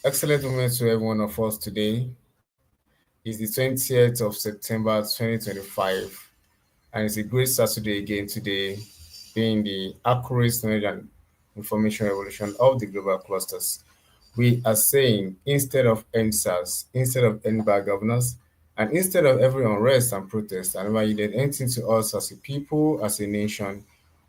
Excellent moment to every one of us today. It's the 20th of September 2025, and it's a great Saturday again today, being the accurate knowledge and information revolution of the global clusters. We are saying instead of NSAS, instead of end bad governance, and instead of every unrest and protest, and why you did anything to us as a people, as a nation,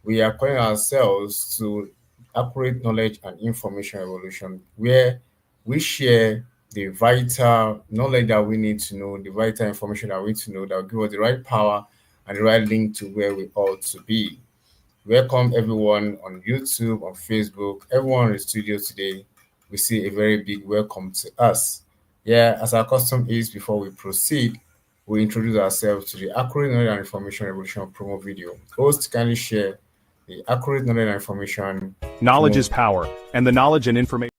we are calling ourselves to accurate knowledge and information revolution, where we share the vital knowledge that we need to know, the vital information that we need to know that will give us the right power and the right link to where we ought to be. Welcome everyone on YouTube, on Facebook, everyone in the studio today. We see a very big welcome to us. Yeah, as our custom is, before we proceed, we introduce ourselves to the Accurate Knowledge and Information Revolution promo video. Host, kindly share the Accurate Knowledge and Information Knowledge is promo. power, and the knowledge and information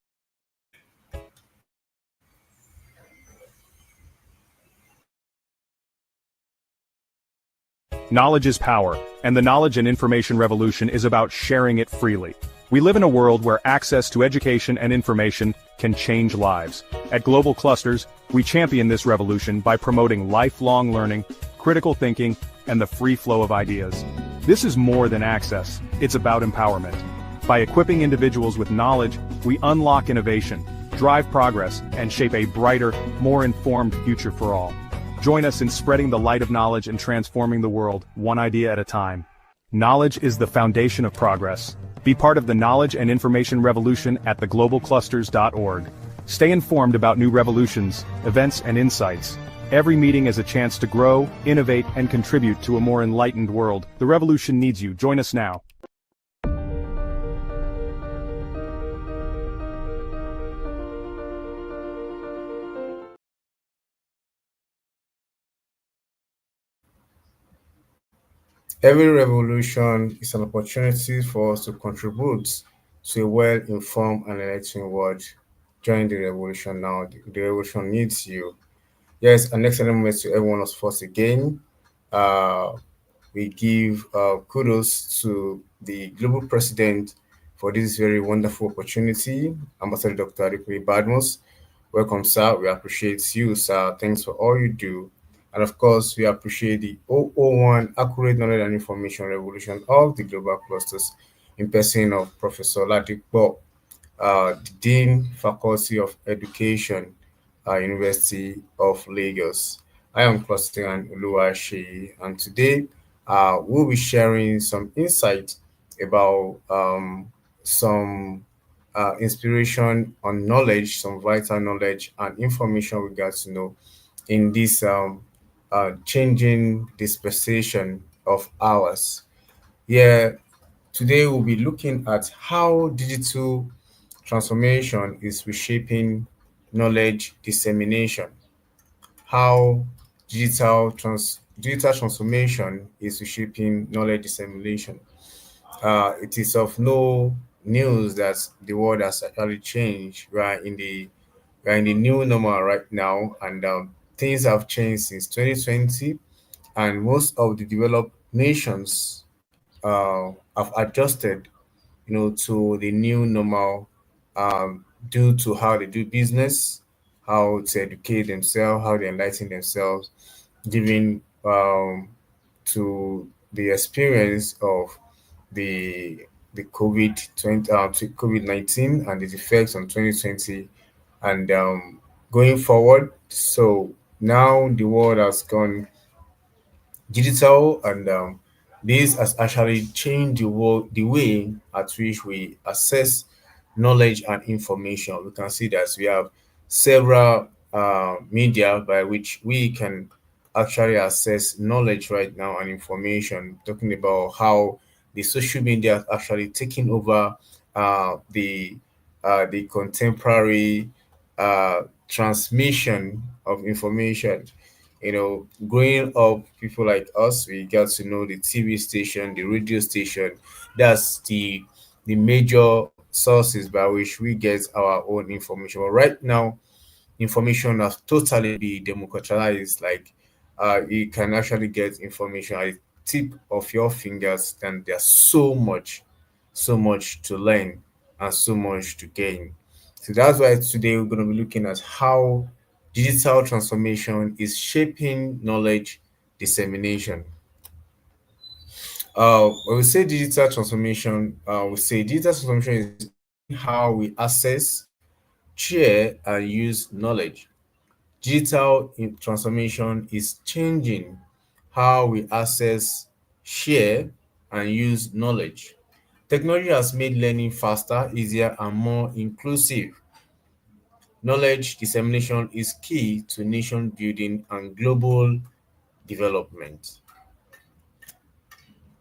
Knowledge is power, and the knowledge and information revolution is about sharing it freely. We live in a world where access to education and information can change lives. At Global Clusters, we champion this revolution by promoting lifelong learning, critical thinking, and the free flow of ideas. This is more than access, it's about empowerment. By equipping individuals with knowledge, we unlock innovation, drive progress, and shape a brighter, more informed future for all. Join us in spreading the light of knowledge and transforming the world, one idea at a time. Knowledge is the foundation of progress. Be part of the knowledge and information revolution at theglobalclusters.org. Stay informed about new revolutions, events, and insights. Every meeting is a chance to grow, innovate, and contribute to a more enlightened world. The revolution needs you. Join us now. Every revolution is an opportunity for us to contribute to a well-informed and enlightened world. Join the revolution now. The revolution needs you. Yes, an excellent moment to every one of us again. Uh, we give kudos to the global president for this very wonderful opportunity, Ambassador Dr. Adikwe Badmus. Welcome, sir. We appreciate you, sir. Thanks for all you do. And of course, we appreciate the 001 Accurate Knowledge and Information Revolution of the Global Clusters in person of Professor Ladik the Dean, Faculty of Education, University of Lagos. I am Christian Uluwashi, and today we'll be sharing some insight about some inspiration on knowledge, some vital knowledge and information we got to know in this changing dispensation of ours. Yeah, today we'll be looking at how digital transformation is reshaping knowledge dissemination, how digital transformation is reshaping knowledge dissemination. It is of no news that the world has actually changed. We are in the new normal right now, and things have changed since 2020, and most of the developed nations have adjusted, to the new normal due to how they do business, how to educate themselves, how they enlighten themselves, giving to the experience of the COVID-19 and its effects on 2020 and going forward. So now the world has gone digital, and this has actually changed the way at which we assess knowledge and information. We can see that we have several media by which we can actually access knowledge right now and information, talking about how the social media has actually taken over the contemporary transmission of information. Growing up, people like us, we got to know the TV station, the radio station. That's the major sources by which we get our own information. But right now, information has totally been democratized. Like you can actually get information at the tip of your fingers, and there's so much to learn and so much to gain. So that's why today we're going to be looking at how digital transformation is shaping knowledge dissemination. When we say digital transformation, we say digital transformation is changing how we access, share, and use knowledge. Transformation is changing how we access, share, and use knowledge. Technology has made learning faster, easier, and more inclusive. Knowledge dissemination is key to nation building and global development.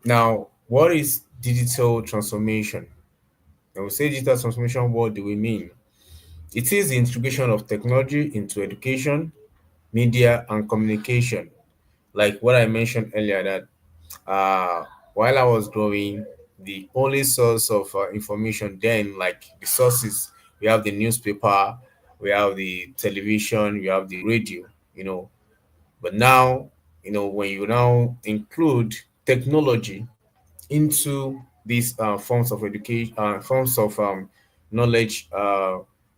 Now, what is digital transformation? When we say digital transformation, what do we mean? It is the integration of technology into education, media, and communication. Like what I mentioned earlier, that while I was growing, the only source of information then, like the sources, we have the newspaper, we have the television, we have the radio, you know. But now, when you now include technology into these forms of education, forms of knowledge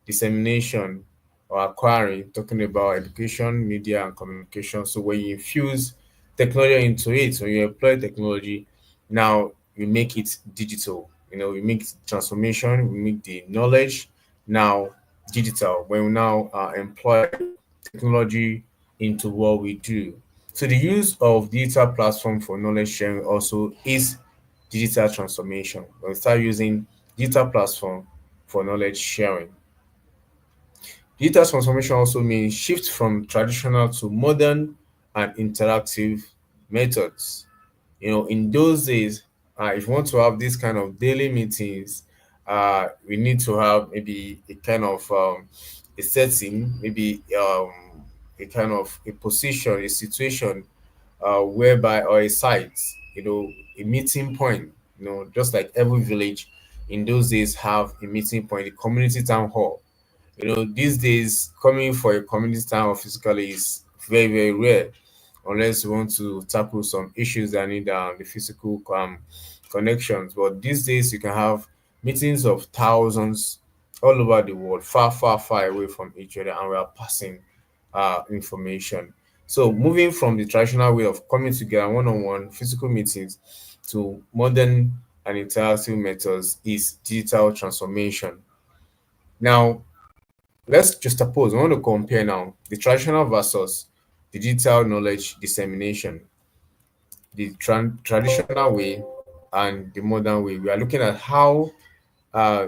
dissemination or acquiring, talking about education, media, and communication. So when you infuse technology into it, when you employ technology, now you make it digital. We make transformation, we make the knowledge now digital. When we now employ technology into what we do. So the use of digital platform for knowledge sharing also is digital transformation. When we start using digital platform for knowledge sharing. Digital transformation also means shift from traditional to modern and interactive methods. In those days, if you want to have this kind of daily meetings, we need to have maybe a kind of a setting, maybe a kind of a position, a situation whereby, or a site, a meeting point, just like every village in those days have a meeting point, a community town hall. These days, coming for a community town hall physically is very, very rare, unless you want to tackle some issues that need the physical connections. But these days, you can have meetings of thousands all over the world, far, far, far away from each other, and we are passing information. So, moving from the traditional way of coming together one on one physical meetings to modern and interactive methods is digital transformation. Now, let's just suppose we want to compare now the traditional versus the digital knowledge dissemination, the traditional way and the modern way. We are looking at how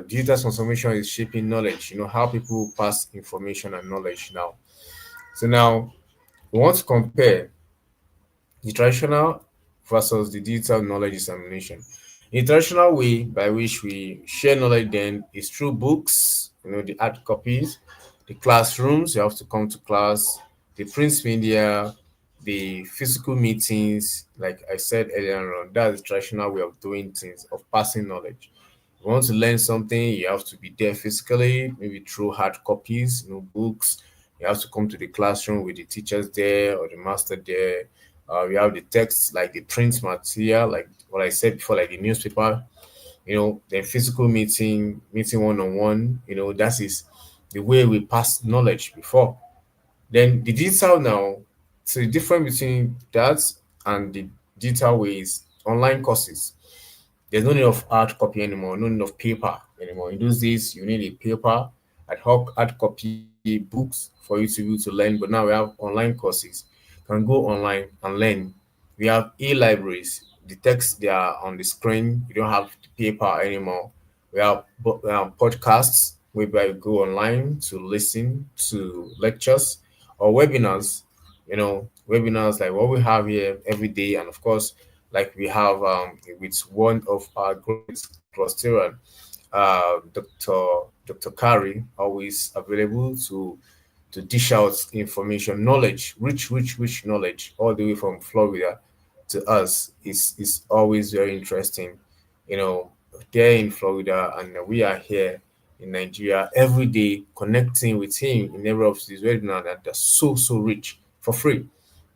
digital transformation is shaping knowledge, how people pass information and knowledge now. So now we want to compare the traditional versus the digital knowledge dissemination. The traditional way by which we share knowledge then is through books, the hard copies, the classrooms, you have to come to class, the print media, the physical meetings, like I said earlier on, that's the traditional way of doing things, of passing knowledge. If you want to learn something, you have to be there physically, maybe through hard copies, books. You have to come to the classroom with the teachers there or the master there. We have the text, like the print material, like what I said before, like the newspaper, the physical meeting one on one, that is the way we pass knowledge before. Then the digital now, so the difference between that and the digital ways, online courses. There's no need of hard copy anymore, no need of paper anymore. In those days, you need a paper, hard copy books for you to be able to learn. But now we have online courses. You can go online and learn. We have e-libraries. The text they are on the screen. You don't have the paper anymore. We have podcasts whereby you go online to listen to lectures or webinars. Webinars like what we have here every day, and of course, like we have with one of our great cluster, Dr. Kari, always available to dish out information, knowledge, rich knowledge, all the way from Florida to us is always very interesting. You know, there in Florida, and we are here in Nigeria every day connecting with him in every of these webinars that are so rich for free.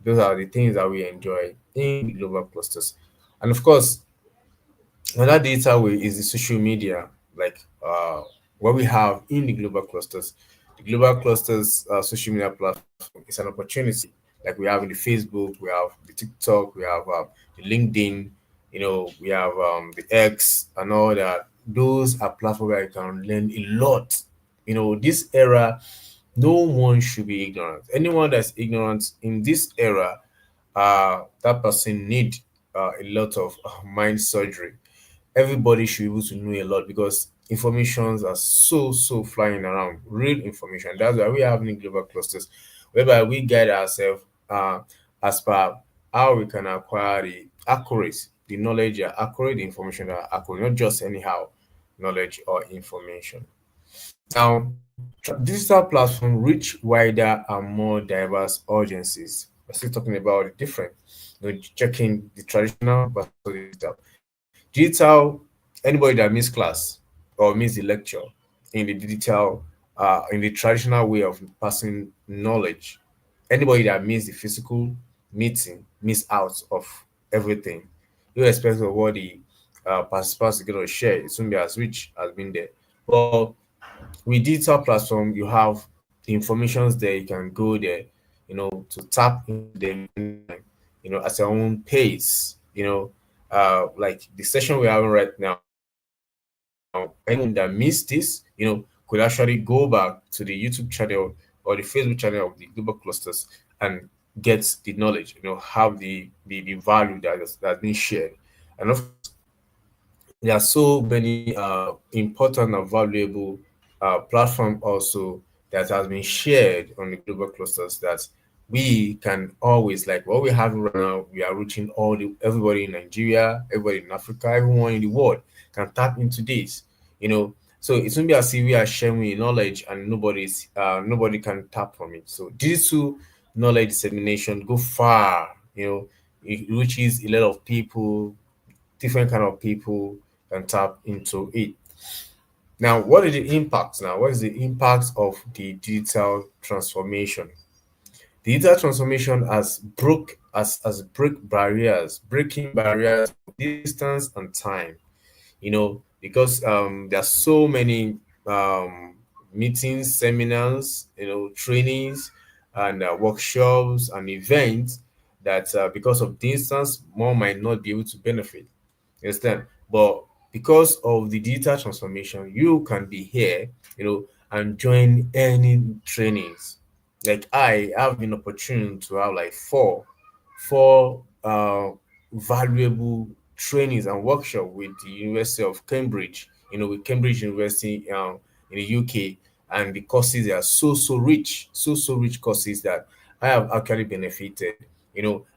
Those are the things that we enjoy in the global clusters. And of course, another data way is the social media, like what we have in the global clusters. The global clusters social media platform is an opportunity. Like we have in the Facebook, we have the TikTok, we have the LinkedIn, we have the X and all that. Those are platforms where you can learn a lot. This era, no one should be ignorant. Anyone that's ignorant in this era, that person need a lot of mind surgery. Everybody should be able to know a lot because informations are so flying around, real information. That's why we have new global clusters whereby we guide ourselves as per how we can acquire the accurate, the knowledge, accurate information that are accurate, not just anyhow knowledge or information. Now, digital platform reach wider and more diverse audiences. We're still talking about the different, checking the traditional versus digital. Digital, anybody that miss class or miss the lecture in the digital, in the traditional way of passing knowledge, anybody that miss the physical meeting miss out of everything. Irrespective of what the participants are going to share, it won't be as rich as been there. But with digital platform, you have the informations there. You can go there, to tap into them anytime, at your own pace. Like the session we're having right now. Anyone that missed this, could actually go back to the YouTube channel or the Facebook channel of the Global Clusters and get the knowledge. Have the value that's been shared, and of course there are so many important and valuable platform also that has been shared on the global clusters that we can always, like what we have right now, we are reaching everybody in Nigeria, everybody in Africa, everyone in the world can tap into this, so it won't be as if we are sharing knowledge and nobody can tap from it. So digital knowledge dissemination go far, it reaches a lot of people, different kind of people can tap into it. Now, what are the impacts? Now, what is the impact of the digital transformation? The digital transformation has break barriers, breaking barriers of distance and time. Because there are so many meetings, seminars, trainings, and workshops and events that because of distance, more might not be able to benefit. You understand? But because of the digital transformation, you can be here, and join any trainings. Like I have been opportune to have like four valuable trainings and workshop with the University of Cambridge, with Cambridge University in the UK, and the courses are so rich, so rich courses that I have actually benefited,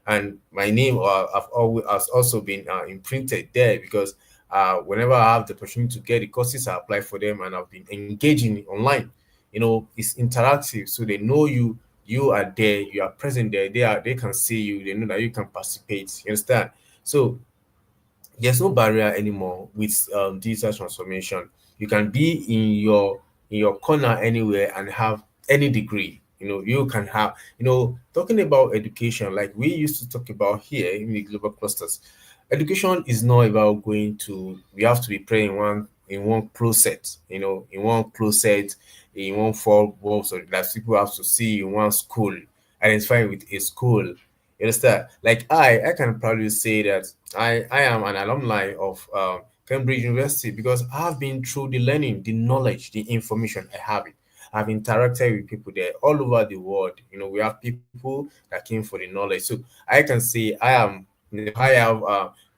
and my name I've always has also been imprinted there because whenever I have the opportunity to get the courses, I apply for them, and I've been engaging online. It's interactive, so they know you are there, you are present there, they can see you, they know that you can participate. You understand? So there's no barrier anymore with digital transformation. You can be in your corner anywhere and have any degree. You can have, talking about education, like we used to talk about here in the global clusters. Education is not about going to, we have to be praying in one closet, in one closet, in one four walls, or that people have to see in one school, identify with a school. You understand? Like I can proudly say that I am an alumni of Cambridge University because I've been through the learning, the knowledge, the information. I have it. I've interacted with people there all over the world. We have people that came for the knowledge. So I can say I have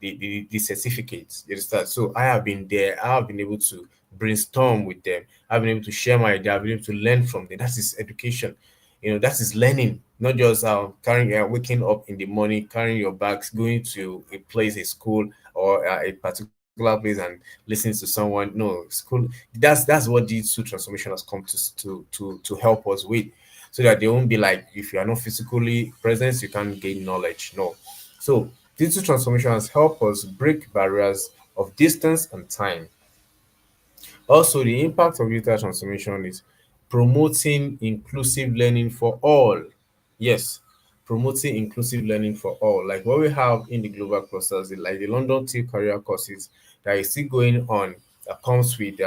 the certificates. You understand? So I have been there. I have been able to brainstorm with them. I've been able to share my idea. I've been able to learn from them. That is education. That is learning, not just carrying waking up in the morning, carrying your bags, going to a place, a school, or a particular place and listening to someone. No, school. That's what digital transformation has come to help us with, so that they won't be like, if you are not physically present, you can't gain knowledge. No. So digital transformation has helped us break barriers of distance and time. Also, the impact of digital transformation is promoting inclusive learning for all. Yes, promoting inclusive learning for all. Like what we have in the global clusters, like the London Tea career courses that is still going on, that comes with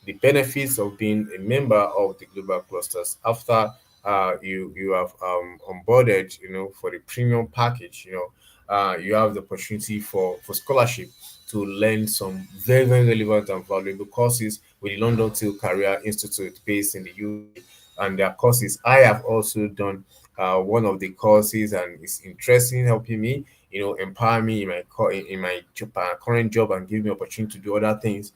the benefits of being a member of the global clusters after you have onboarded, for the premium package. You have the opportunity for scholarship to learn some very, very relevant and valuable courses with the London Till Career Institute based in the UK and their courses. I have also done one of the courses, and it's interesting, helping me, empower me in my current job, and give me opportunity to do other things.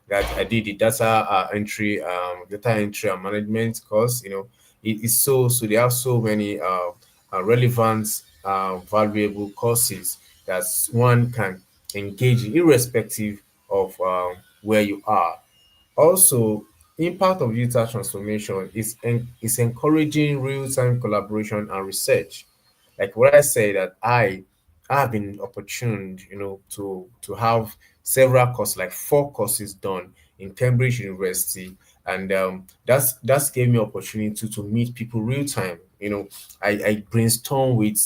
That I did the data entry and management course. It is so they have so many relevant, valuable courses that one can engage in, irrespective of where you are. Also, impact of digital transformation is encouraging real-time collaboration and research. Like what I say, that I have been opportuned, to have several courses, like 4 courses done in Cambridge University, and that's gave me opportunity to meet people real time. I brainstorm with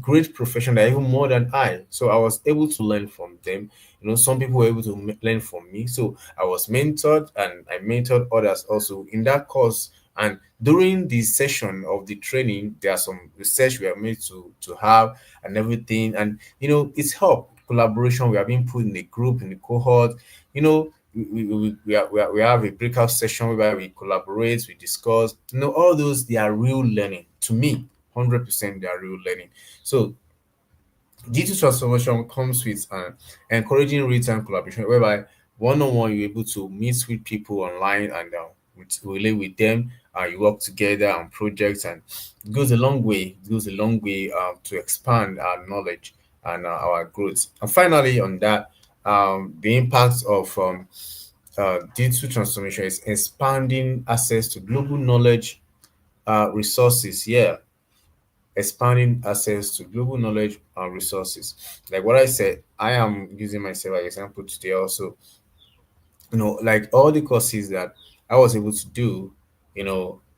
great professionals that are even more than I, so I was able to learn from them. Some people were able to learn from me, so I was mentored, and I mentored others also in that course. And during the session of the training, there are some research we are made to have and everything. And it's help collaboration. We are being put in a group, in a cohort. We have a breakout session where we collaborate, we discuss. All those, they are real learning to me. 100% they are real learning. So digital transformation comes with encouraging real-time collaboration, whereby one-on-one you're able to meet with people online, and relate with them. You work together on projects, and it goes a long way. It goes a long way to expand our knowledge and our growth. And finally, on that, the impact of digital transformation is expanding access to global knowledge resources. Yeah, expanding access to global knowledge and resources. Like what I said, I am using myself as example today also. Like all the courses that I was able to do,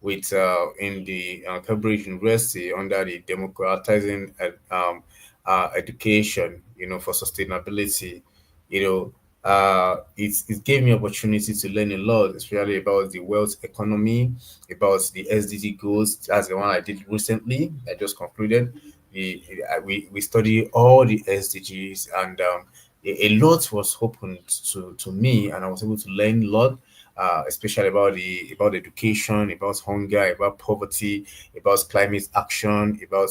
with in the Cambridge University under the democratizing education, for sustainability. It gave me opportunity to learn a lot, especially about the wealth economy, about the SDG goals. That's the one I did recently. I just concluded. We study all the SDGs, and a lot was opened to me, and I was able to learn a lot, especially about education, about hunger, about poverty, about climate action, about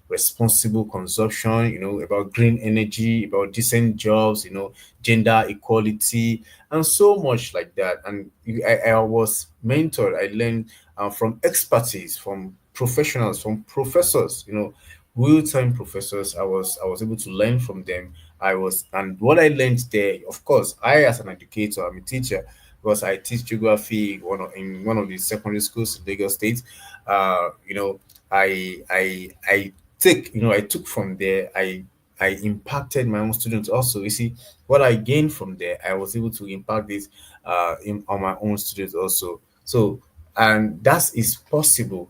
responsible consumption, about green energy, about decent jobs, gender equality, and so much like that. And I was mentored. I learned from expertise, from professionals, from professors, real-time professors. I was able to learn from them. And what I learned there, of course, I, as an educator, I'm a teacher, because I teach geography in one of the secondary schools in Lagos State. You know, I took from there. I impacted my own students also. You see, what I gained from there, I was able to impact this on my own students also. So, and that is possible,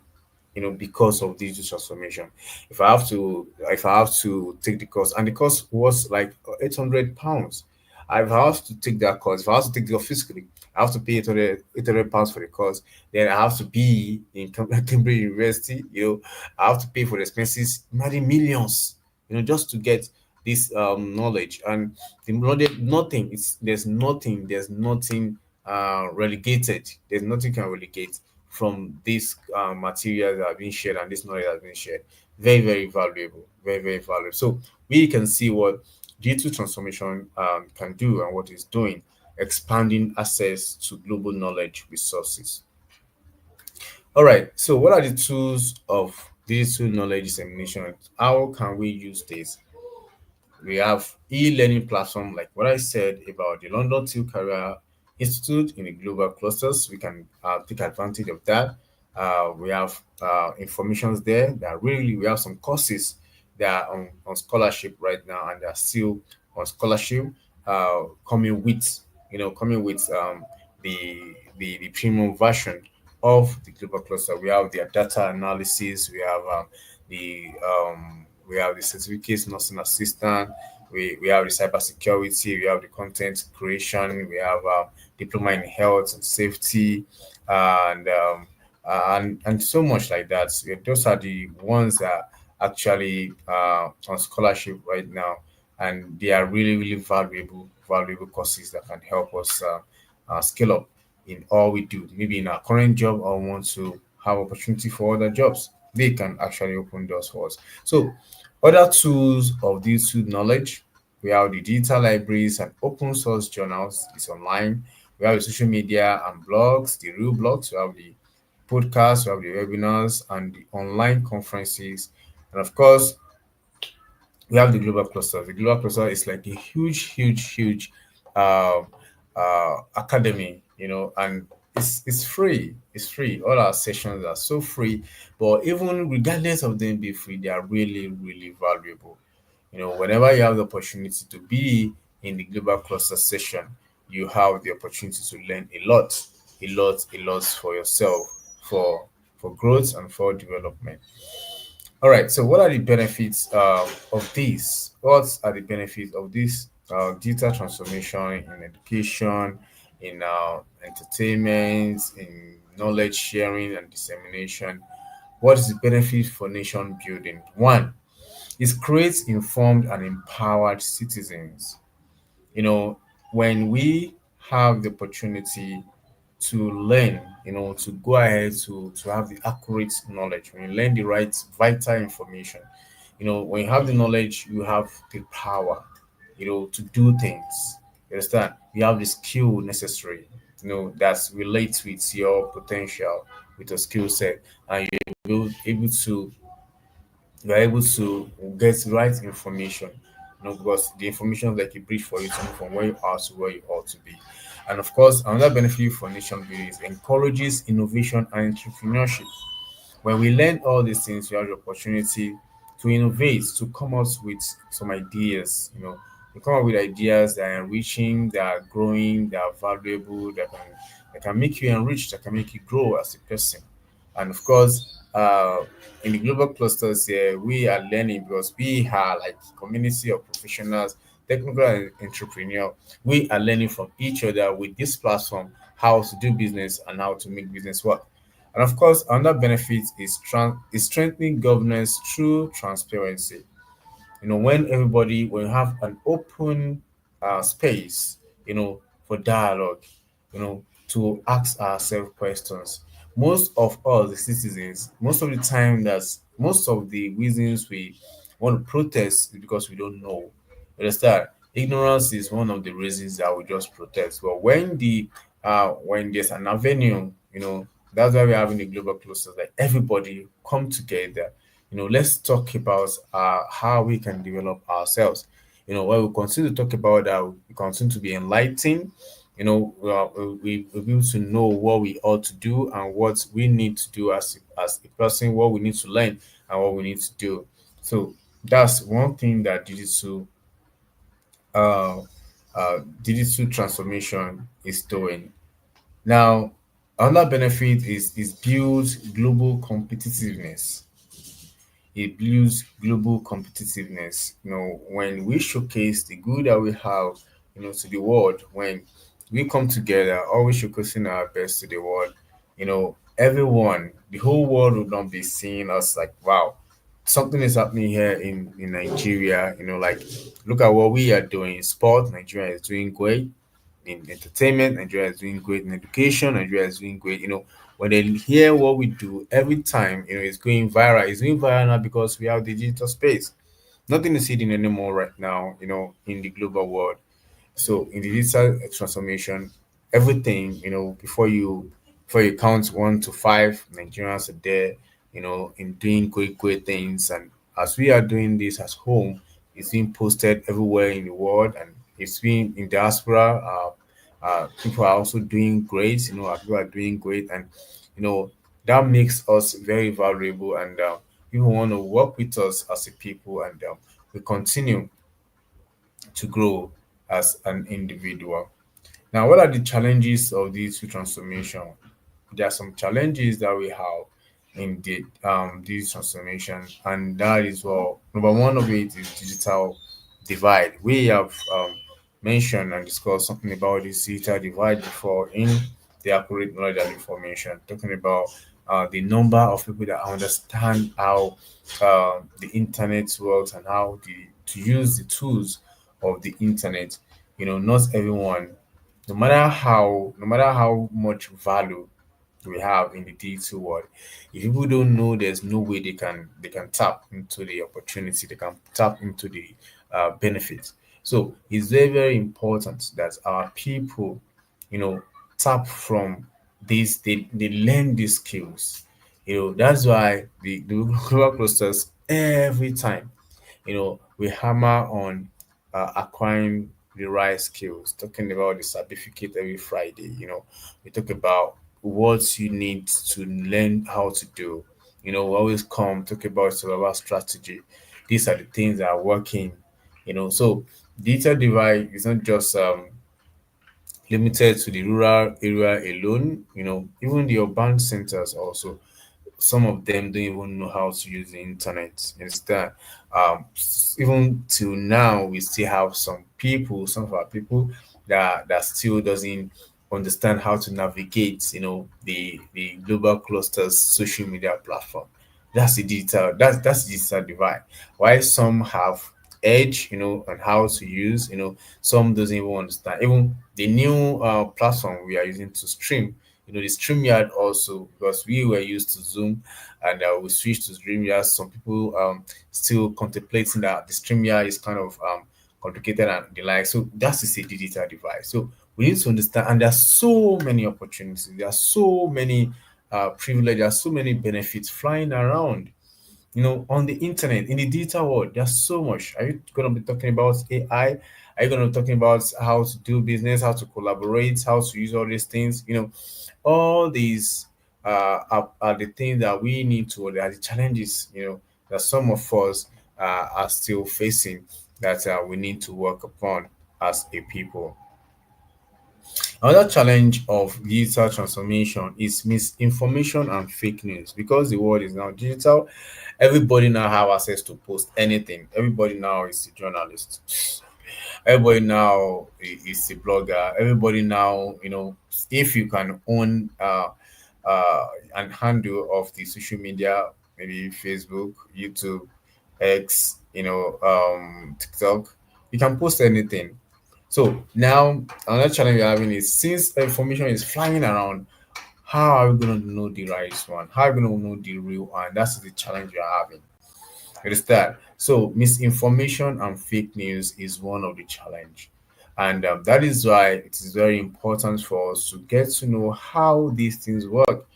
because of digital transformation. If I have to take the course, and the course was like £800. I have to take that course. If I have to take the course physically, I have to pay £800 for the course. Then I have to be in Cambridge University. I have to pay for the expenses, maybe millions, just to get this knowledge. And the knowledge, nothing. There's nothing relegated. There's nothing can relegate from these materials that are being shared, and this knowledge that has been shared. Very, very valuable. Very, very valuable. So we can see what digital transformation can do and what it's doing, expanding access to global knowledge resources. All right. So what are the tools of digital knowledge dissemination? How can we use this? We have e-learning platform, like what I said about the London Till Career Institute in the global clusters. We can take advantage of that. We have informations there that really, we have some courses that are on scholarship right now, and they're still on scholarship, coming with the premium version of the global cluster. We have their data analysis. We have the certificates nursing assistant. We have the cybersecurity, we have the content creation, we have diploma in health and safety, and and so much like that. So those are the ones that actually on scholarship right now, and they are really really valuable courses that can help us scale up in all we do, maybe in our current job or want to have opportunity for other jobs. They can actually open doors for us. So other tools of digital knowledge, we have the digital libraries and open source journals is online. We have the social media and blogs, the real blogs. We have the podcasts, we have the webinars and the online conferences. And of course, we have the global cluster. The global cluster is like a huge uh, academy, and it's free. It's free. All our sessions are so free, but even regardless of them being free, they are really really valuable. Whenever you have the opportunity to be in the global cluster session, you have the opportunity to learn a lot for yourself, for growth and for development. All right. So, what are the benefits of this? What are the benefits of this digital transformation in education, in entertainment, in knowledge sharing and dissemination? What is the benefit for nation building? One, it creates informed and empowered citizens. When we have the opportunity to learn, to go ahead to have the accurate knowledge, when you learn the right vital information, when you have the knowledge, you have the power, to do things. You understand? You have the skill necessary, that relates with your potential, with your skill set, and you're able to get the right information, because the information is like a bridge for you to move from where you are to where you ought to be. And of course, another benefit for nation building is encourages innovation and entrepreneurship. When we learn all these things, we have the opportunity to innovate, to come up with some ideas, to come up with ideas that are enriching, that are growing, that are valuable, that can make you enrich, that can make you grow as a person. And of course, in the global clusters here, we are learning because we are like community of professionals, technical and entrepreneur. We are learning from each other with this platform how to do business and how to make business work. And of course, another benefit is strengthening governance through transparency. When you have an open space, for dialogue, to ask ourselves questions. Most of us, the citizens, most of the time, that's most of the reasons we want to protest is because we don't know. You understand? Ignorance is one of the reasons that we just protest. But when there's an avenue, that's why we're having the global clusters. Like everybody come together. Let's talk about how we can develop ourselves. When we continue to talk about that, we continue to be enlightened. We'll be able to know what we ought to do and what we need to do as a person, what we need to learn and what we need to do. So that's one thing that uh, digital transformation is doing. Now, another benefit is builds global competitiveness. It builds global competitiveness. When we showcase the good that we have, to the world, when we come together, always showcasing our best to the world, everyone, the whole world would not be seeing us like, wow, something is happening here in Nigeria. Like, look at what we are doing in sport. Nigeria is doing great in entertainment. Nigeria is doing great in education. Nigeria is doing great. When they hear what we do every time, it's going viral. It's going viral now because we have the digital space. Nothing is hidden anymore right now, in the global world. So in the digital transformation, everything, before you count 1 to 5, Nigerians are there, in doing great things. And as we are doing this at home, it's being posted everywhere in the world, and it's being in diaspora. People are also doing great, people are doing great, and that makes us very valuable, and people want to work with us as a people, and we continue to grow as an individual. Now, what are the challenges of this transformation? There are some challenges that we have in this transformation, and that is, well, number one of it is divide. We have mentioned and discussed something about this digital divide before in the accurate knowledge and information, talking about the number of people that understand how the internet works and how to use the tools of the internet. Not everyone, no matter how much value we have in the digital world. If people don't know, there's no way they can tap into the opportunity, they can tap into the benefits. So it's very, very important that our people, you know, tap from this, they learn these skills. That's why the global clusters every time, we hammer on acquiring the right skills, talking about the certificate every Friday. We talk about what you need to learn how to do. We always come talk about survival strategy. These are the things that are working. So digital divide is not just limited to the rural area alone. Even the urban centers also, some of them don't even know how to use the internet. Instead, even till now, we still have some of our people that still doesn't understand how to navigate, the global clusters social media platform. That's the digital divide. Why some have edge, on how to use, some doesn't even understand. Even the new platform we are using to stream, the StreamYard also, because we were used to Zoom and we switched to StreamYard. Some people still contemplating that the StreamYard is kind of complicated and the like. So that's a digital divide. So we need to understand, and there are so many opportunities, there are so many privileges, there are so many benefits flying around, on the internet, in the digital world. There's so much. Are you going to be talking about AI? Are you going to be talking about how to do business, how to collaborate, how to use all these things? All these are the things that we need to, are the challenges, that some of us are still facing, that we need to work upon as a people. Another challenge of digital transformation is misinformation and fake news. Because the world is now digital, everybody now have access to post anything. Everybody now is a journalist. Everybody now is a blogger. Everybody now, if you can own an handle of the social media, maybe Facebook, YouTube, X, TikTok, you can post anything. So now another challenge we're having is, since information is flying around, how are we going to know the right one? How are we going to know the real one? That's the challenge we're having. Understand? So misinformation and fake news is one of the challenge, and that is why it is very important for us to get to know how these things work.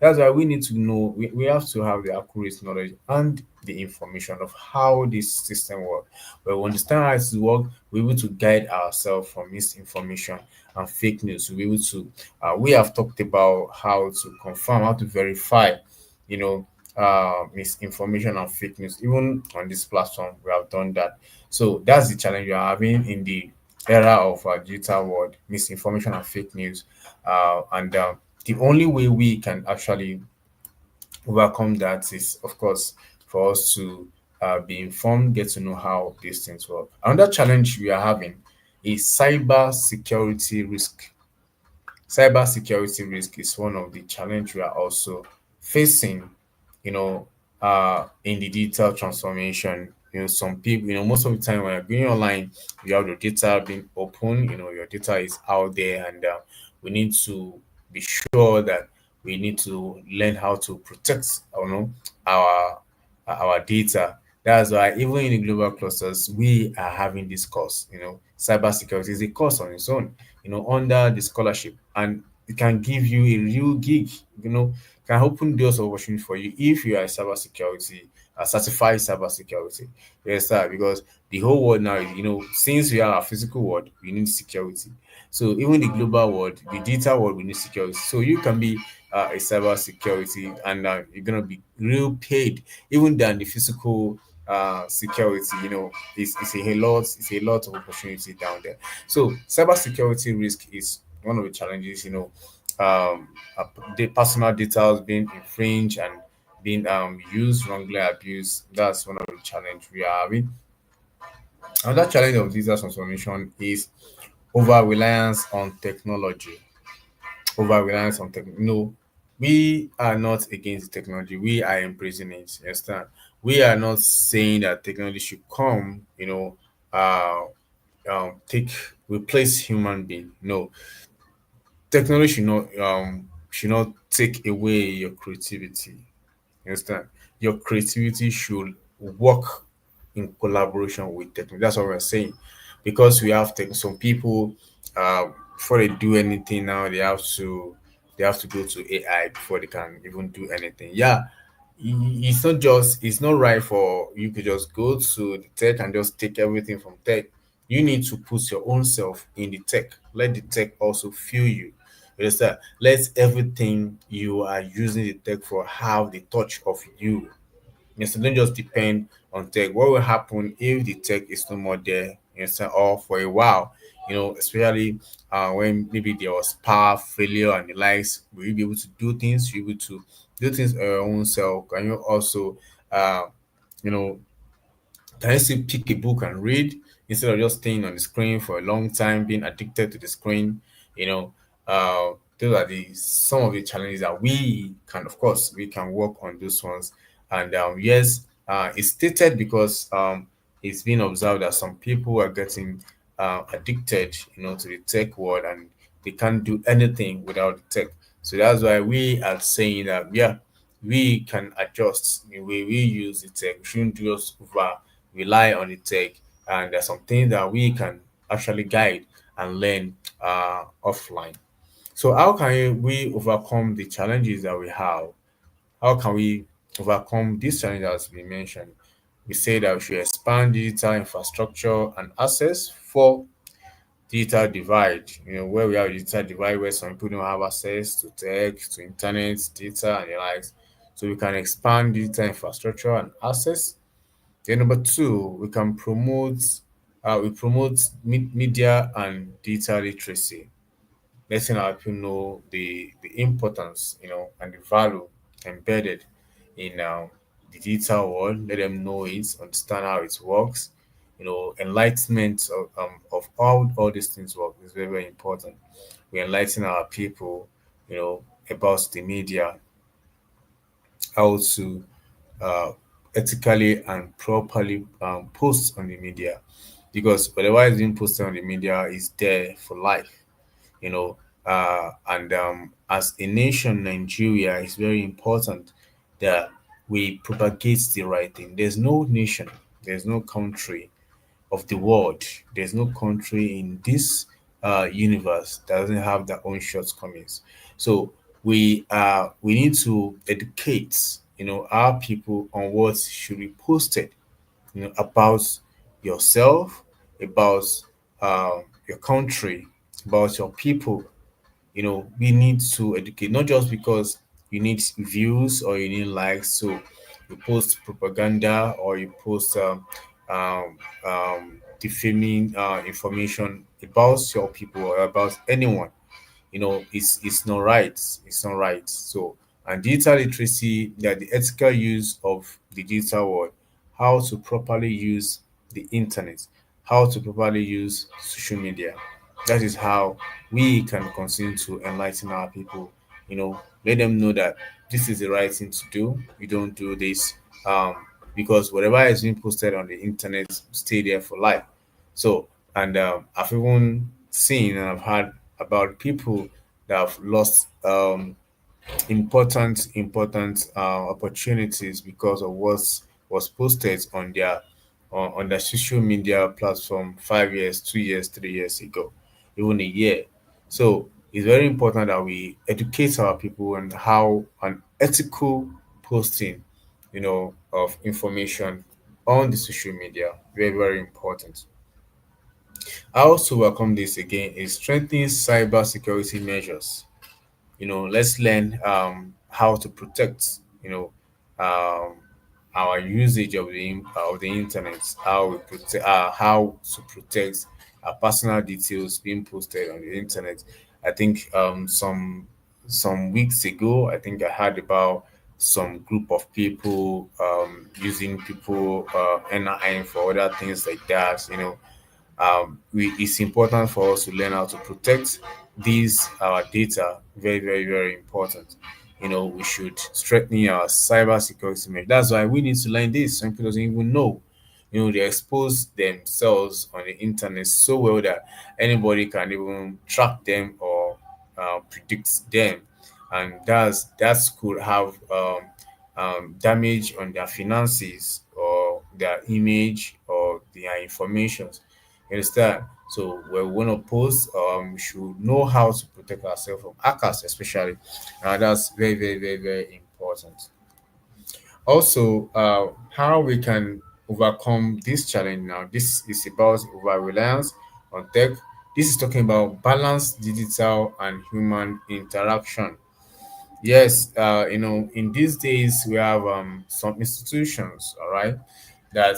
That's why we need to know. We have to have the accurate knowledge and the information of how this system works. When we understand how it works, we're able to guide ourselves from misinformation and fake news. We're able to. We have talked about how to confirm, how to verify, you know, misinformation and fake news. Even on this platform, we have done that. So that's the challenge we are having in the era of digital world, misinformation and fake news. And the only way we can actually overcome that is, of course, for us to be informed, get to know how these things work. Another challenge we are having is cyber security risk. Cybersecurity risk is one of the challenge we are also facing, you know, in the digital transformation. Some people, most of the time when you're going online, you have your data being open, your data is out there, and we need to be sure that we need to learn how to protect, our data. That's why even in the global clusters, we are having this course. Cybersecurity is a course on its own, under the scholarship, and it can give you a real gig, can open doors of opportunity for you if you are a cybersecurity, a certified cybersecurity. Yes, sir, because the whole world now, since we are a physical world, we need security. So even the global world, the digital world, we need security. So you can be a cyber security, and you're gonna be real paid even than the physical security. It's a lot of opportunity down there. So cyber security risk is one of the challenges. The personal details being infringed and being used wrongly, abused. That's one of the challenge we are having. Another challenge of digital transformation is over reliance on technology. Over reliance on tech. No, we are not against technology. We are embracing it. You understand? We are not saying that technology should come, uh, take replace human being. No, technology should not take away your creativity. You understand? Your creativity should work in collaboration with technology. That's what we're saying. Because we have some people, before they do anything now, they have to go to AI before they can even do anything. Yeah, it's not right for you to just go to the tech and just take everything from tech. You need to put your own self in the tech. Let the tech also feel you. You understand? Let everything you are using the tech for have the touch of you. Yes, so don't just depend on tech. What will happen if the tech is no more there, or for a while, especially when maybe there was power failure and the likes, will you be able to do things? Will you be able to do things on your own self? Can you also, uh, you know, can you still pick a book and read instead of just staying on the screen for a long time, being addicted to the screen? You know, those are the some of the challenges that we can, of course, we can work on those ones. And yes, it's stated because it's been observed that some people are getting addicted, to the tech world, and they can't do anything without the tech. So that's why we are saying that, yeah, we can adjust the way we use the tech. We shouldn't just over rely on the tech, and there's some things that we can actually guide and learn offline. So how can we overcome the challenges that we have? How can we overcome these challenges as we mentioned? We say that we should expand digital infrastructure and access for digital divide, where we have a digital divide where some people don't have access to tech, to internet, data, and the likes. So we can expand digital infrastructure and access. Then number two, we promote media and digital literacy, letting our people know the importance, and the value embedded in the digital world. Let them know it, understand how it works. Enlightenment of all these things work is very, very important. We enlighten our people, about the media, how to uh, ethically and properly post on the media, because whatever is being posted on the media is there for life. And as a nation, Nigeria is very important that we propagate the right thing. There's no nation, there's no country of the world, there's no country in this universe that doesn't have their own shortcomings. So we need to educate, our people on what should be posted, about yourself, about your country, about your people. We need to educate, not just because you need views or you need likes. So you post propaganda or you post defaming information about your people or about anyone. It's not right. It's not right. So, and digital literacy, that the ethical use of the digital world, how to properly use the internet, how to properly use social media. That is how we can continue to enlighten our people. Let them know that this is the right thing to do. You don't do this, because whatever is being posted on the internet stay there for life. So, and I've even seen and I've heard about people that have lost important opportunities because of what was posted on their social media platform 5 years, 2 years, 3 years ago, even a year. So it's very important that we educate our people on how an ethical posting, of information on the social media, very, very important. I also welcome this again is strengthening cyber security measures. Let's learn how to protect, um, our usage of the internet, how to protect our personal details being posted on the internet. I think some weeks ago, I think I heard about some group of people using people NIN for other things like that. It's important for us to learn how to protect these our data. Very, very, very important. We should strengthen our cyber security measure. That's why we need to learn this. Some people doesn't even know. They expose themselves on the internet so well that anybody can even track them or predict them, and that could have damage on their finances or their image or their information. You understand? So when we want to post, we should know how to protect ourselves from hackers, especially. That's very, very, very, very important. Also, how we can overcome this challenge now. This is about over reliance on tech. This is talking about balanced digital and human interaction. Yes, in these days we have some institutions, all right, that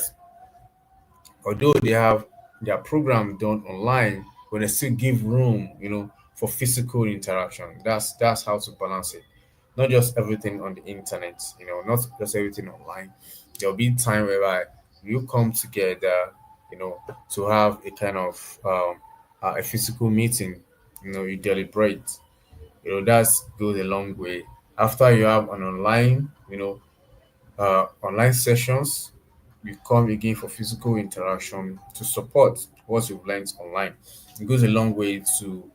although they have their program done online, but they still give room, for physical interaction. That's how to balance it. Not just everything on the internet, not just everything online. There'll be time whereby you come together, to have a kind of a physical meeting. You deliberate. That goes a long way. After you have an online sessions, you come again for physical interaction to support what you've learned online. It goes a long way to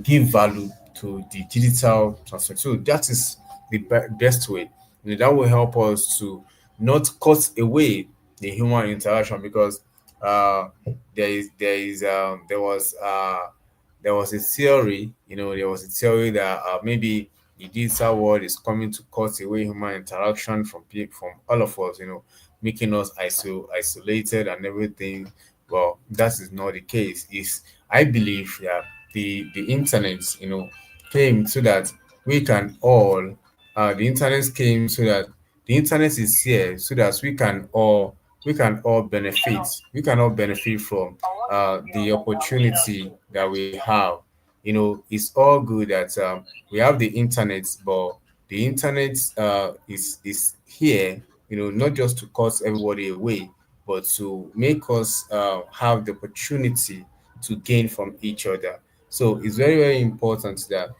give value to the digital transfer. So that is the best way. That will help us to not cut away the human interaction, because uh, there was a theory, that maybe the digital world is coming to cut away human interaction from people, from all of us, making us isolated and everything. Well, that is not the case. Is I believe that the internet, came so that we can all the internet came so that the internet is here so that we can all benefit. We can all benefit from the opportunity that we have. It's all good that we have the internet, but the internet is here, not just to cut everybody away, but to make us have the opportunity to gain from each other. So it's very, very important that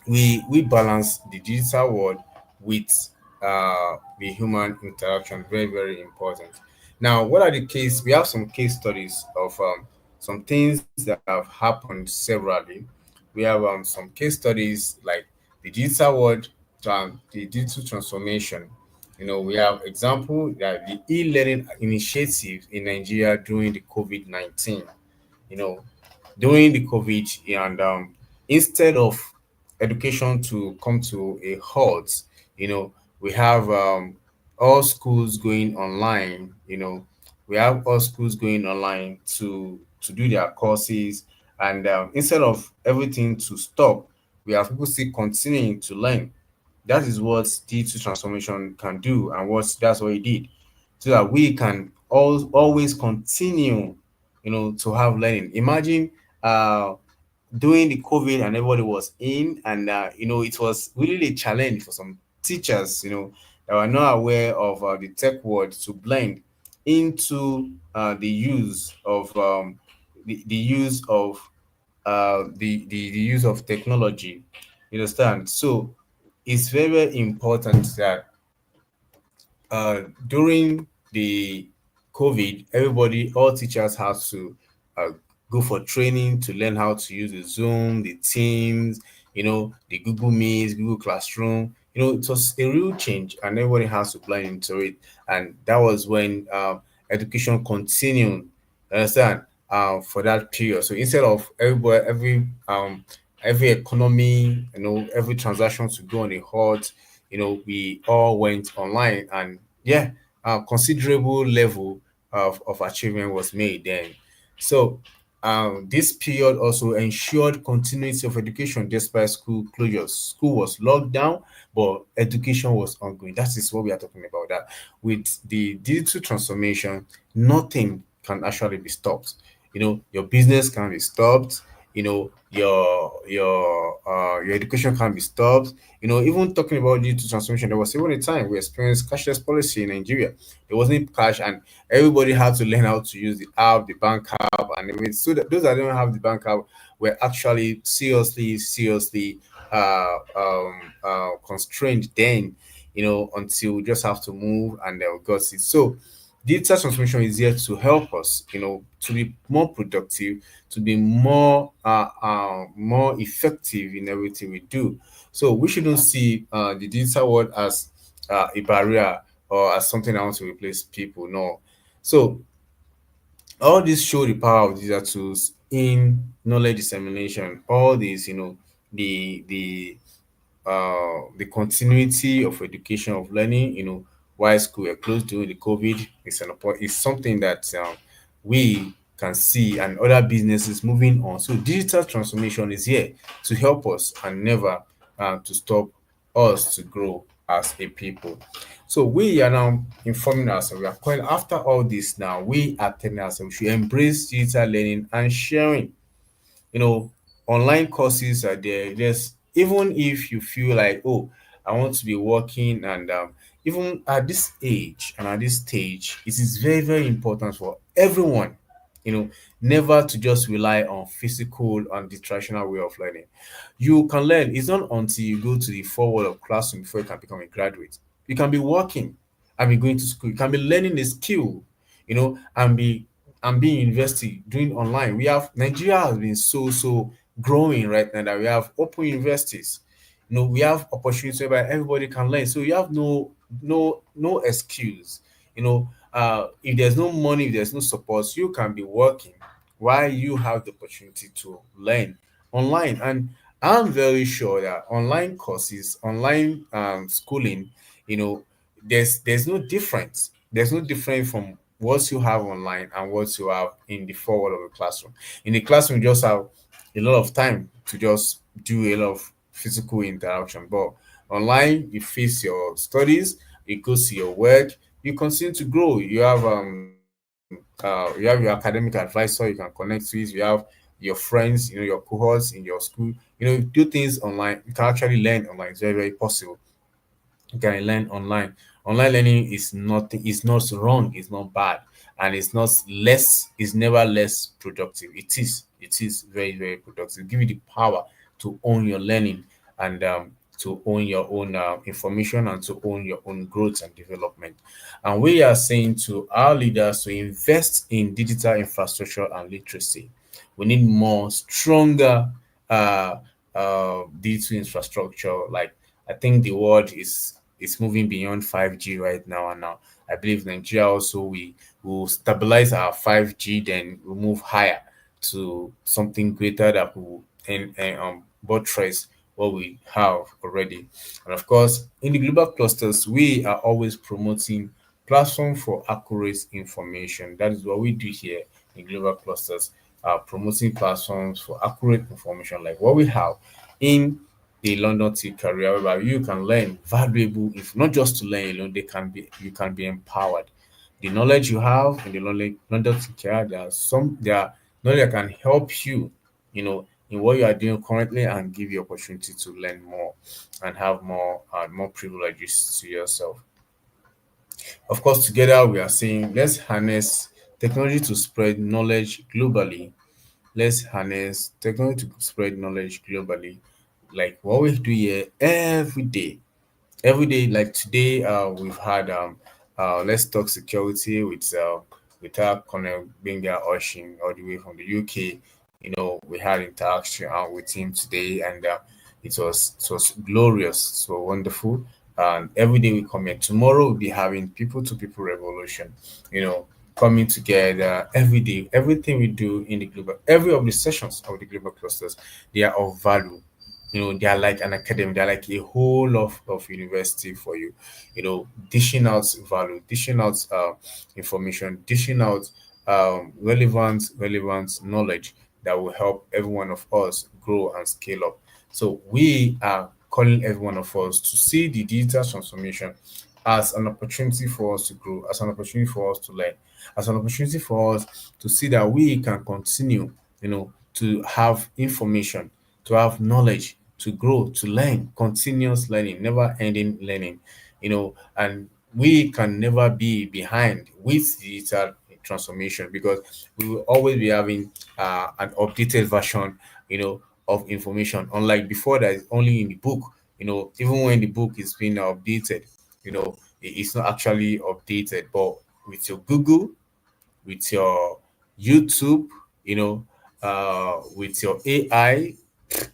we balance the digital world with the human interaction. Very, very important. Now, what are the case? We have some case studies of some things that have happened severally. We have some case studies like the digital world, the digital transformation. We have example that the e-learning initiative in Nigeria during the COVID-19. You know, during the COVID, and instead of education to come to a halt, we have all schools going online. We have all schools going online to do their courses, and instead of everything to stop, we have people still continuing to learn. That is what digital transformation can do, and that's what it did, so that we can always continue, to have learning. Imagine uh, during the COVID and everybody was in, and it was really a challenge for some teachers, that were not aware of the tech world to blend into the use of the use of the use of technology. You understand? So it's very, very important that during the COVID, all teachers had to uh, go for training to learn how to use the Zoom, the Teams, the Google Meet, Google Classroom. It was a real change, and everybody has to blind into it. And that was when education continued. You understand? For that period. So instead of every economy, every transaction to go on a halt, we all went online, and yeah, considerable level of achievement was made then. So this period also ensured continuity of education despite school closures. School was locked down, but education was ongoing. That is what we are talking about. That with the digital transformation, nothing can actually be stopped. Your business can be stopped. Your your education can be stopped. Even talking about digital transformation, there was even a time we experienced cashless policy in Nigeria. There wasn't cash, and everybody had to learn how to use the app, the bank app, and everything. So that those that don't have the bank app were actually seriously constrained then. Until we just have to move, and we got it. So digital transformation is here to help us, to be more productive, to be more effective in everything we do. So we shouldn't see the digital world as a barrier or as something that wants to replace people. No. So all this show the power of digital tools in knowledge dissemination. All these, the continuity of education of learning, while school were closed during the COVID is something that we can see, and other businesses moving on. So digital transformation is here to help us and never to stop us to grow as a people. So we are now informing ourselves. We are calling after all this now. We are telling ourselves we should embrace digital learning and sharing. you know Online courses are there. There's, even if you feel like, oh, I want to be working, and even at this age and at this stage, it is very very important for everyone, you know never to just rely on physical and the traditional way of learning. You can learn. It's not until you go to the four wall of classroom before you can become a graduate. You can be working and be going to school. You can be learning a skill, and be in university doing online. We have Nigeria has been so growing right now that we have open universities. We have opportunities whereby everybody can learn. So you have no excuse. If there's no money, if there's no support, you can be working while you have the opportunity to learn online. And I'm very sure that online courses, online schooling, you know, there's no difference. There's no difference from what you have online and what you have in the forward of the classroom. In the classroom, you just have a lot of time to just do a lot of physical interaction. But online, you face your studies, you go see your work, you continue to grow. You have your academic advisor you can connect with. You have your friends, your cohorts in your school. Do things online. You can actually learn online. It's very, very possible. You can learn online. Online learning is nothing, it's not wrong, it's not bad, and it's never less productive. It is very, very productive. Give you the power to own your learning, and to own your own information, and to own your own growth and development. And we are saying to our leaders to invest in digital infrastructure and literacy. We need more stronger uh, digital infrastructure. Like, I think the world is moving beyond 5G right now, and now I believe Nigeria also we will stabilize our 5G, then we'll move higher to something greater that will and buttress what we have already. And of course, in the global clusters, we are always promoting platform for accurate information. That is what we do here in global clusters, promoting platforms for accurate information, like what we have in the London Tea career, whereby you can learn valuable, if not just to learn alone, you can be empowered. The knowledge you have in the London Tea career, there are knowledge that can help you, in what you are doing currently, and give you opportunity to learn more and have more privileges to yourself. Of course, together we are saying let's harness technology to spread knowledge globally. Let's harness technology to spread knowledge globally, like what we do here every day. Every day, like today, we've had let's talk security with our Colonel Benga Oshin, all the way from the UK. We had interaction with him today, and it was glorious, so wonderful. And every day we come here. Tomorrow we'll be having people to people revolution. Coming together every day. Everything we do in the global, every of the sessions of the global clusters, they are of value. They are like an academy. They're like a whole of university for you. Dishing out value, dishing out information, dishing out relevant knowledge that will help every one of us grow and scale up. So we are calling every one of us to see the digital transformation as an opportunity for us to grow, as an opportunity for us to learn, as an opportunity for us to see that we can continue, to have information, to have knowledge to grow, to learn, continuous learning, never ending learning, and we can never be behind with digital transformation because we will always be having an updated version, of information. Unlike before, that is only in the book. Even when the book is being updated, it's not actually updated. But with your Google, with your YouTube, with your AI,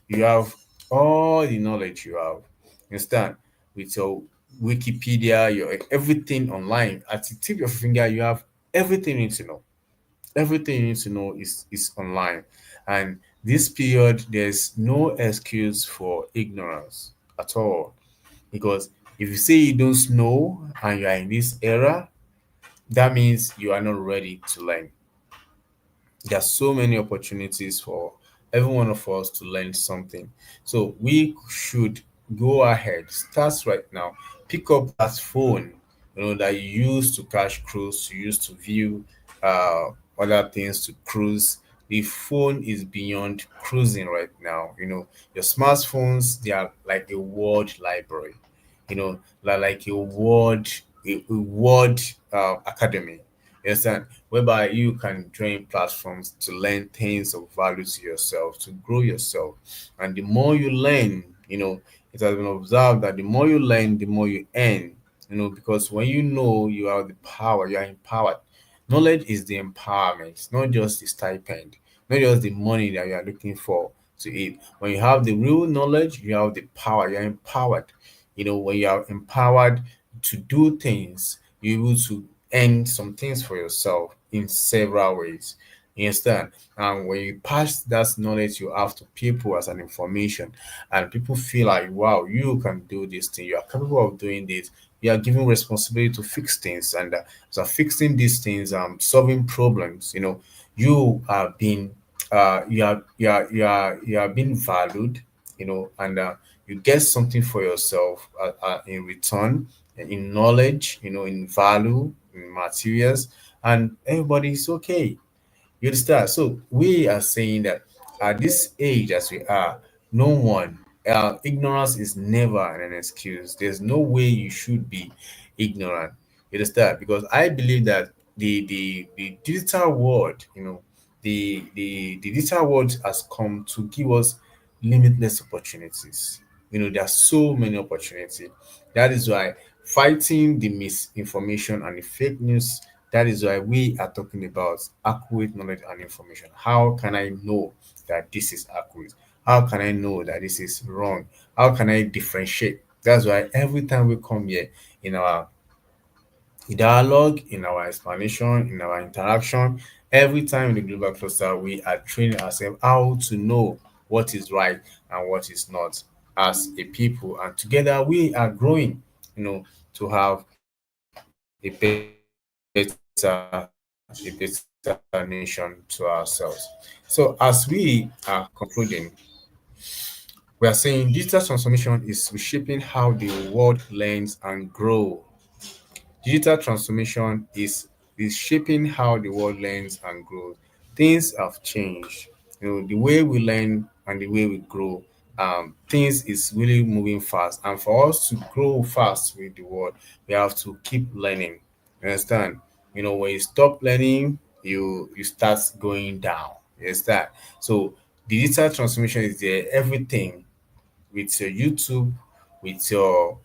you have all the knowledge you have. Understand? With your Wikipedia, your everything online at the tip of your finger, you have everything you need to know. Everything you need to know is online, and this period there's no excuse for ignorance at all. Because if you say you don't know and you are in this era, that means you are not ready to learn. There are so many opportunities for every one of us to learn something. So we should go ahead, start right now, pick up that phone, that you use to catch cruise, you use to view other things to cruise. The phone is beyond cruising right now. Your smartphones, they are like a word library, like a word academy. You understand? Whereby you can join platforms to learn things of value to yourself, to grow yourself. And the more you learn, it has been observed that the more you learn, the more you earn. Because when you know you have the power, you are empowered. Knowledge is the empowerment, not just the stipend, not just the money that you are looking for to eat. When you have the real knowledge, you have the power, you're empowered. When you are empowered to do things, you're able to earn some things for yourself in several ways. You understand? And when you pass that knowledge you have to people as an information, and people feel like, wow, you can do this thing, you are capable of doing this, you are given responsibility to fix things, and so fixing these things, solving problems, you are being, you are being valued, and you get something for yourself in return, in knowledge, in value, in materials, and everybody is okay. You understand? So we are saying that at this age as we are, no one, ignorance is never an excuse. There's no way you should be ignorant. You understand? Because I believe that the digital world, the digital world has come to give us limitless opportunities. There are so many opportunities. That is why fighting the misinformation and the fake news, that is why we are talking about accurate knowledge and information. How can I know that this is accurate? How can I know that this is wrong? How can I differentiate? That's why every time we come here in our dialogue, in our explanation, in our interaction, every time in the global cluster, we are training ourselves how to know what is right and what is not as a people. And together we are growing, to have a better nation to ourselves. So as we are concluding, we are saying digital transformation is reshaping how the world learns and grow. Digital transformation is shaping how the world learns and grows. Things have changed. The way we learn and the way we grow, things is really moving fast. And for us to grow fast with the world, we have to keep learning. You understand? When you stop learning, you start going down. You understand? So digital transformation is there. Everything with your YouTube, with your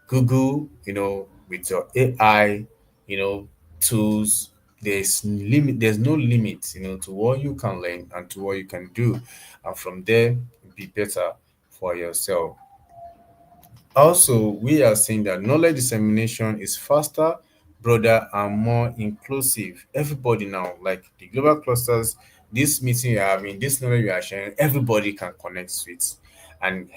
Google, with your AI, tools. There's no limit, to what you can learn and to what you can do. And from there, be better for yourself. Also, we are seeing that knowledge dissemination is faster, broader, and more inclusive. Everybody now, like the global clusters, this meeting you are having, this knowledge you are sharing, everybody can connect with and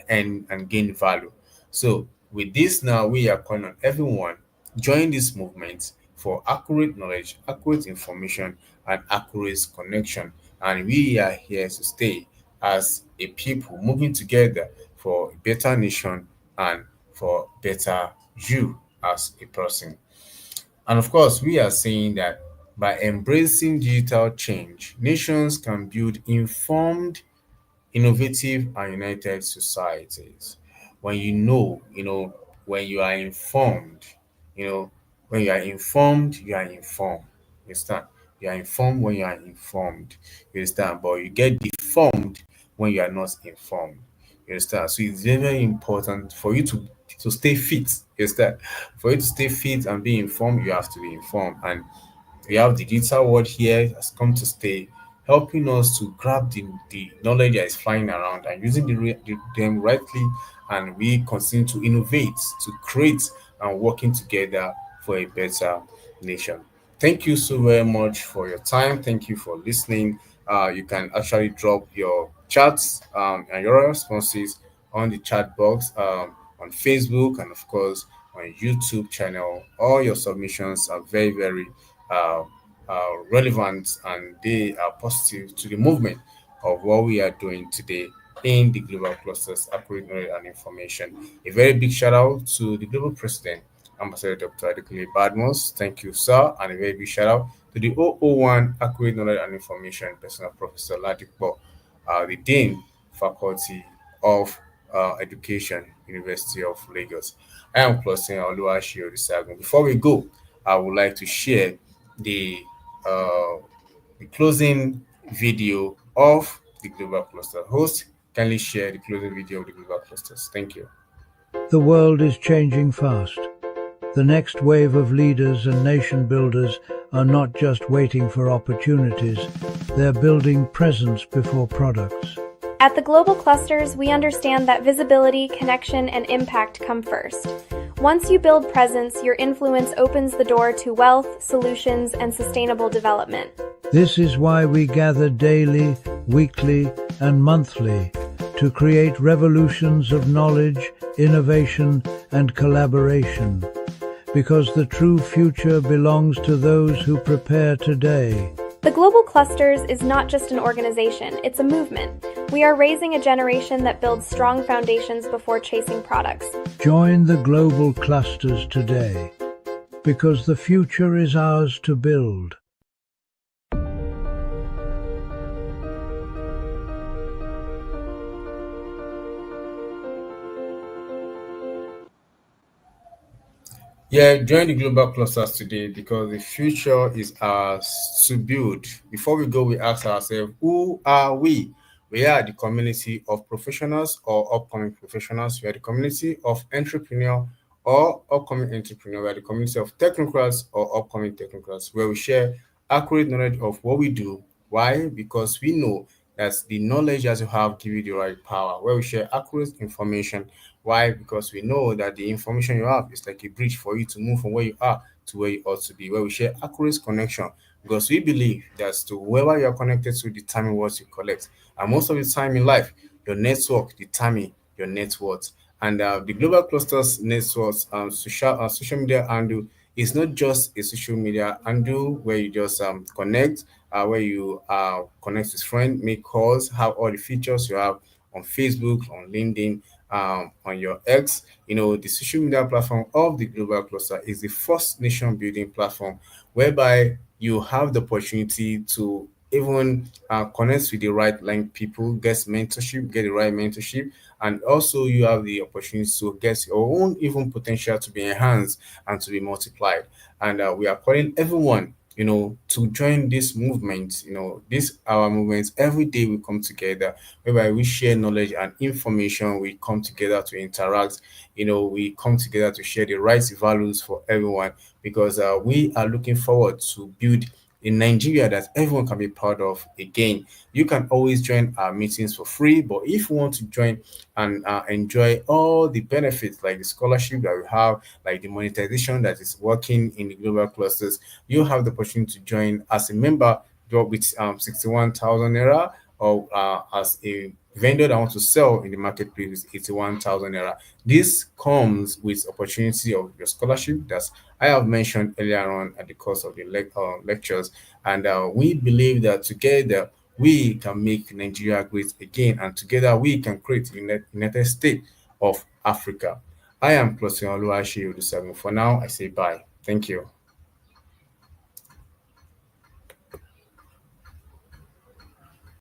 gain value. So with this now, we are calling on everyone join this movement for accurate knowledge, accurate information, and accurate connection. And we are here to stay as a people moving together for a better nation and for better you as a person. And of course, we are saying that by embracing digital change, nations can build informed, innovative and united societies. When when you are informed, you know, when you are informed, you are informed. You understand? You are informed when you are informed. You understand? But you get deformed when you are not informed. You understand? So it's very, very important for you to stay fit. You understand? For you to stay fit and be informed, you have to be informed. And we have the digital world here has come to stay, helping us to grab the knowledge that is flying around and using them rightly, and we continue to innovate, to create, and working together for a better nation. Thank you so very much for your time. Thank you for listening. You can actually drop your chats and your responses on the chat box on Facebook and, of course, on YouTube channel. All your submissions are very, very uh, relevant, and they are positive to the movement of what we are doing today in the global clusters, accurate knowledge and information. A very big shout out to the global president, Ambassador Dr. Adekule Badmos. Thank you, sir. And a very big shout out to the 001 Accurate Knowledge and Information Personal Professor Ladipo, the Dean, Faculty of Education, University of Lagos. I am closing Oluwaseyi Olusegun. Before we go, I would like to share the uh, the closing video of the Global Cluster. Host, kindly share the closing video of the Global Clusters. Thank you. The world is changing fast. The next wave of leaders and nation builders are not just waiting for opportunities, they're building presence before products. At the Global Clusters, we understand that visibility, connection, and impact come first. Once you build presence, your influence opens the door to wealth, solutions, and sustainable development. This is why we gather daily, weekly, and monthly to create revolutions of knowledge, innovation, and collaboration. Because the true future belongs to those who prepare today. The Global Clusters is not just an organization, it's a movement. We are raising a generation that builds strong foundations before chasing products. Join the global clusters today, because the future is ours to build. Yeah, join the global clusters today because the future is ours to build. Before we go, we ask ourselves, who are we? We are the community of professionals or upcoming professionals. We are the community of entrepreneur or upcoming entrepreneur. We are the community of technocrats or upcoming technocrats, where we share accurate knowledge of what we do. Why? Because we know that the knowledge that you have give you the right power. Where we share accurate information. Why? Because we know that the information you have is like a bridge for you to move from where you are to where you ought to be. Where we share accurate connection, because we believe that to whoever you are connected to determine what you collect. And most of the time in life, your network determine your net worth. And the global clusters networks social media handle is not just a social media handle where you just connect, where you connect with friends, make calls, have all the features you have on Facebook, on LinkedIn, on your X. The social media platform of the global cluster is the first nation building platform whereby you have the opportunity to even connect with the right line people, get the right mentorship, and also you have the opportunity to get your own even potential to be enhanced and to be multiplied. And we are calling everyone, to join this movement. This our movements every day we come together, whereby we share knowledge and information. We come together to interact. We come together to share the right values for everyone, because we are looking forward to build in Nigeria that everyone can be proud of again. You can always join our meetings for free, but if you want to join and enjoy all the benefits like the scholarship that we have, like the monetization that is working in the global clusters, you have the opportunity to join as a member with 61,000 naira, or as a vendor that wants to sell in the marketplace with 81,000 naira. This comes with opportunity of your scholarship that I have mentioned earlier on at the course of the lectures. And we believe that together we can make Nigeria great again, and together we can create United States of Africa. I am Closing Oluwaseyi Olusegun. For now, I say bye. Thank you.